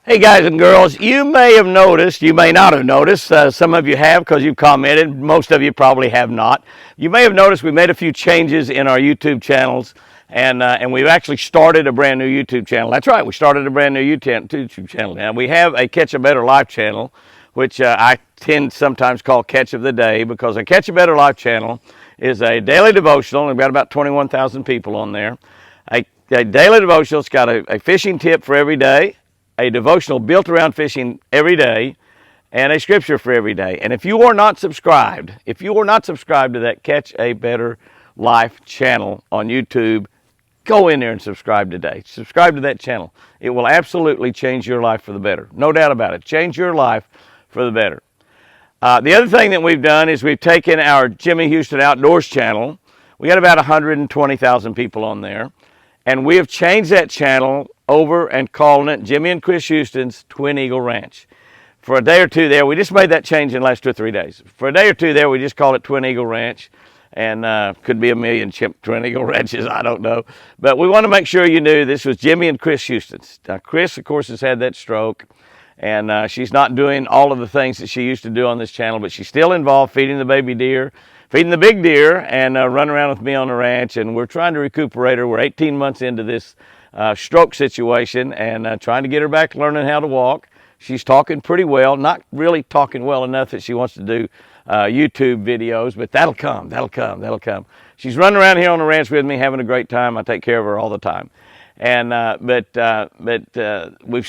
Hey guys and girls, you may have noticed, you may not have noticed, some of you have because you've commented, most of you probably have not. You may have noticed we made a few changes in our YouTube channels and we've actually started a brand new YouTube channel. That's right, we started a brand new YouTube channel. Now we have a Catch a Better Life channel, which I tend sometimes call Catch of the Day, because a Catch a Better Life channel is a daily devotional. We've got about 21,000 people on there. A daily devotional, it's got a fishing tip for every day, a devotional built around fishing every day, and a scripture for every day. And if you are not subscribed, to that Catch a Better Life channel on YouTube, go in there and subscribe today. Subscribe to that channel. It will absolutely change your life for the better. No doubt about it. Change your life for the better. The other thing that we've done is we've taken our Jimmy Houston Outdoors channel. We got about 120,000 people on there. And we have changed that channel over and calling it Jimmy and Chris Houston's Twin Eagle Ranch. For a day or two there, we just made that change in the last 2 or 3 days. For a day or two there, we just called it Twin Eagle Ranch. And could be a million Twin Eagle Ranches, I don't know. But we want to make sure you knew this was Jimmy and Chris Houston's. Now, Chris, of course, has had that stroke. And she's not doing all of the things that she used to do on this channel, but she's still involved feeding the baby deer, feeding the big deer, and running around with me on the ranch. And we're trying to recuperate her. We're 18 months into this stroke situation and trying to get her back learning how to walk. She's talking pretty well, not really talking well enough that she wants to do YouTube videos, but that'll come. She's running around here on the ranch with me, having a great time. I take care of her all the time. And we've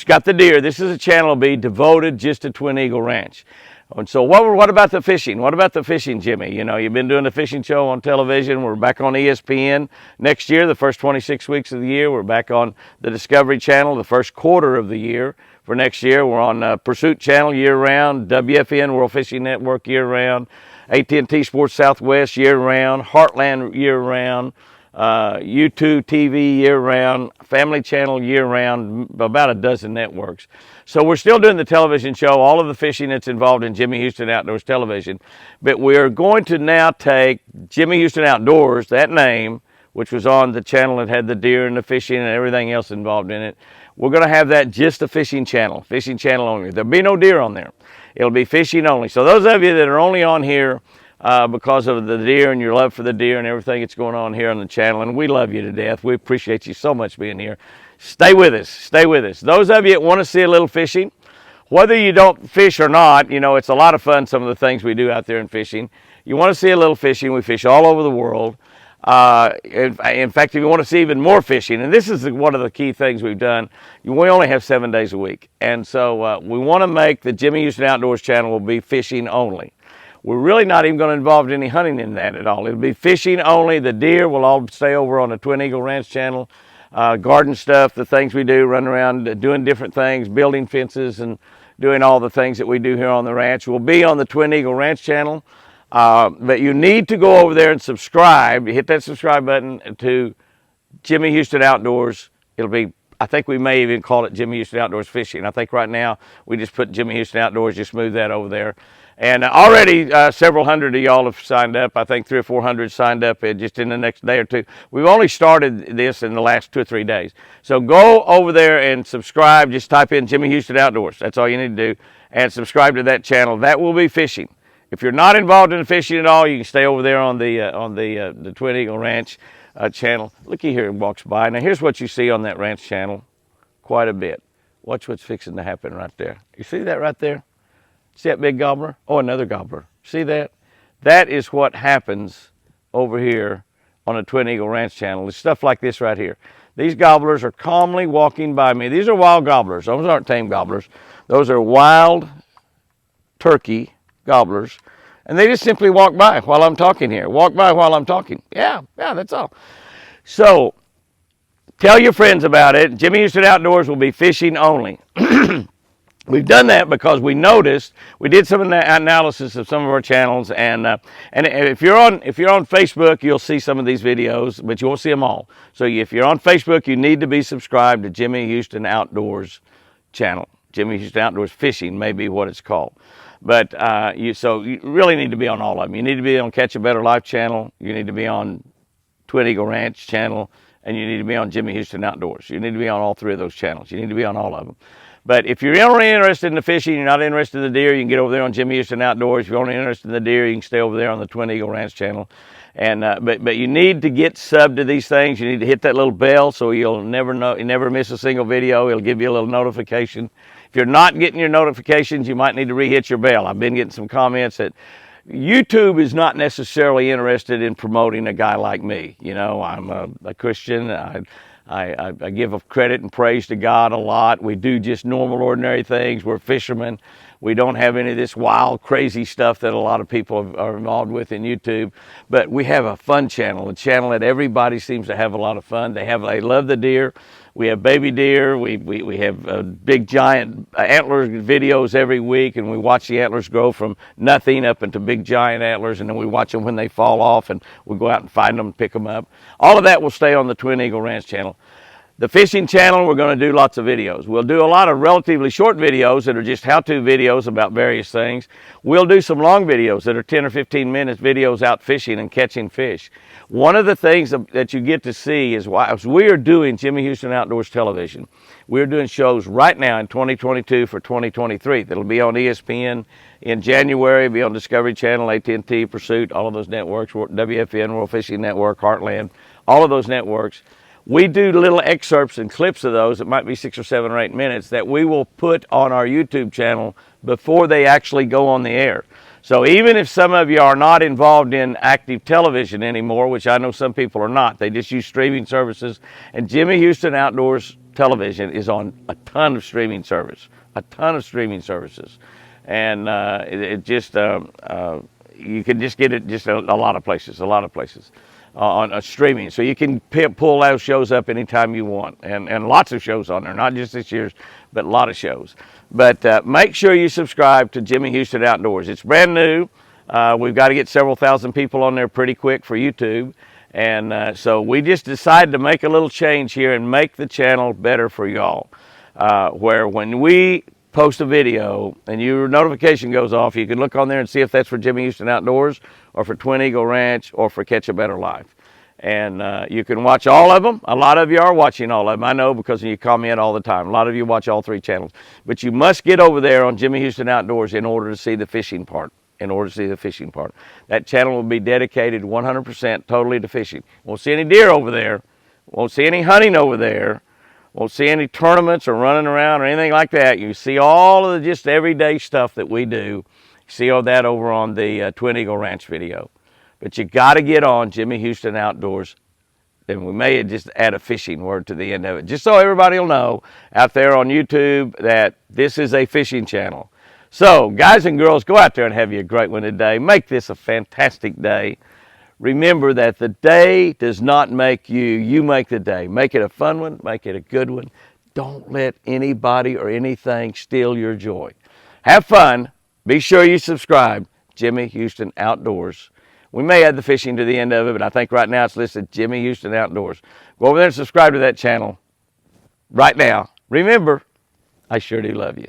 got the deer. This is a channel will be devoted just to Twin Eagle Ranch. And so what about the fishing? What about the fishing, Jimmy? You know, you've been doing the fishing show on television. We're back on ESPN next year, the first 26 weeks of the year. We're back on the Discovery Channel the first quarter of the year. For next year, we're on Pursuit Channel year-round, WFN World Fishing Network year-round, AT&T Sports Southwest year-round, Heartland year-round, YouTube TV year-round, Family Channel year-round, about a dozen networks. So we're still doing the television show, all of the fishing that's involved in Jimmy Houston Outdoors Television. But we're going to now take Jimmy Houston Outdoors, that name, which was on the channel that had the deer and the fishing and everything else involved in it. We're going to have that just a fishing channel only. There'll be no deer on there. It'll be fishing only. So those of you that are only on here because of the deer and your love for the deer and everything that's going on here on the channel, and we love you to death. We appreciate you so much being here. Stay with us. Stay with us. Those of you that want to see a little fishing, whether you don't fish or not, you know, it's a lot of fun, some of the things we do out there in fishing. You want to see a little fishing, we fish all over the world. In fact, if you want to see even more fishing, and this is one of the key things we've done, we only have 7 days a week. And so we want to make the Jimmy Houston Outdoors channel will be fishing only. We're really not even going to involve any hunting in that at all. It'll be fishing only. The deer will all stay over on the Twin Eagle Ranch channel. Garden stuff, the things we do, run around doing different things, building fences and doing all the things that we do here on the ranch will be on the Twin Eagle Ranch channel. But you need to go over there and subscribe. Hit that subscribe button to Jimmy Houston Outdoors. It'll be, I think we may even call it Jimmy Houston Outdoors Fishing. I think right now we just put Jimmy Houston Outdoors, just move that over there. And already several hundred of y'all have signed up. I think 300 or 400 signed up just in the next day or two. We've only started this in the last 2 or 3 days. So go over there and subscribe. Just type in Jimmy Houston Outdoors. That's all you need to do. And subscribe to that channel. That will be fishing. If you're not involved in fishing at all, you can stay over there on the Twin Eagle Ranch channel. Looky here, it walks by. Now here's what you see on that ranch channel, quite a bit. Watch what's fixing to happen right there. You see that right there? See that big gobbler? Oh, another gobbler. See that? That is what happens over here on the Twin Eagle Ranch channel. It's stuff like this right here. These gobblers are calmly walking by me. These are wild gobblers. Those aren't tame gobblers. Those are wild turkey gobblers. And they just simply walk by while I'm talking here. Walk by while I'm talking. Yeah, that's all. So, tell your friends about it. Jimmy Houston Outdoors will be fishing only. We've done that because we noticed, we did some analysis of some of our channels, and if you're on Facebook, you'll see some of these videos, but you won't see them all. So if you're on Facebook, you need to be subscribed to Jimmy Houston Outdoors channel. Jimmy Houston Outdoors Fishing may be what it's called. But so you really need to be on all of them. You need to be on Catch a Better Life channel. You need to be on Twin Eagle Ranch channel. and you need to be on Jimmy Houston Outdoors. You need to be on all three of those channels. You need to be on all of them. But if you're only interested in the fishing, you're not interested in the deer, you can get over there on Jimmy Houston Outdoors. If you're only interested in the deer, you can stay over there on the Twin Eagle Ranch channel. And but you need to get subbed to these things. You need to hit that little bell so you never miss a single video. It'll give you a little notification. If you're not getting your notifications, you might need to re-hit your bell. I've been getting some comments that YouTube is not necessarily interested in promoting a guy like me. You know, I'm a Christian. I give credit and praise to God a lot. We do just normal, ordinary things. We're fishermen. We don't have any of this wild, crazy stuff that a lot of people are involved with in YouTube. But we have a fun channel, a channel that everybody seems to have a lot of fun. They love the deer. We have baby deer. We have big, giant antler videos every week, and we watch the antlers grow from nothing up into big, giant antlers, and then we watch them when they fall off, and we go out and find them and pick them up. All of that will stay on the Twin Eagle Ranch channel. The fishing channel, we're going to do lots of videos. We'll do a lot of relatively short videos that are just how-to videos about various things. We'll do some long videos that are 10 or 15 minutes videos out fishing and catching fish. One of the things that you get to see is as we are doing Jimmy Houston Outdoors Television, we're doing shows right now in 2022 for 2023. That'll be on ESPN in January, be on Discovery Channel, AT&T, Pursuit, all of those networks, WFN, World Fishing Network, Heartland, all of those networks. We do little excerpts and clips of those, it might be 6 or 7 or 8 minutes, that we will put on our YouTube channel before they actually go on the air. So even if some of you are not involved in active television anymore, which I know some people are not, they just use streaming services, and Jimmy Houston Outdoors Television is on a ton of streaming services. And you can just get it just a lot of places, on streaming. So you can pull those shows up anytime you want, and lots of shows on there, not just this year's, but a lot of shows. But make sure you subscribe to Jimmy Houston Outdoors. It's brand new. We've got to get several thousand people on there pretty quick for YouTube. And so we just decided to make a little change here and make the channel better for y'all. Where when we post a video and your notification goes off, you can look on there and see if that's for Jimmy Houston Outdoors or for Twin Eagle Ranch or for Catch a Better Life. And you can watch all of them. A lot of you are watching all of them. I know because you comment all the time. A lot of you watch all 3 channels. But you must get over there on Jimmy Houston Outdoors in order to see the fishing part. That channel will be dedicated 100% totally to fishing. Won't see any deer over there. Won't see any hunting over there. Won't see any tournaments or running around or anything like that. You see all of the just everyday stuff that we do. See all that over on the Twin Eagle Ranch video. But you got to get on Jimmy Houston Outdoors. Then we may just add a fishing word to the end of it, just so everybody will know out there on YouTube that this is a fishing channel. So, guys and girls, go out there and have you a great one today. Make this a fantastic day. Remember that the day does not make you, you make the day. Make it a fun one, make it a good one. Don't let anybody or anything steal your joy. Have fun. Be sure you subscribe. Jimmy Houston Outdoors. We may add the fishing to the end of it, but I think right now it's listed Jimmy Houston Outdoors. Go over there and subscribe to that channel right now. Remember, I sure do love you.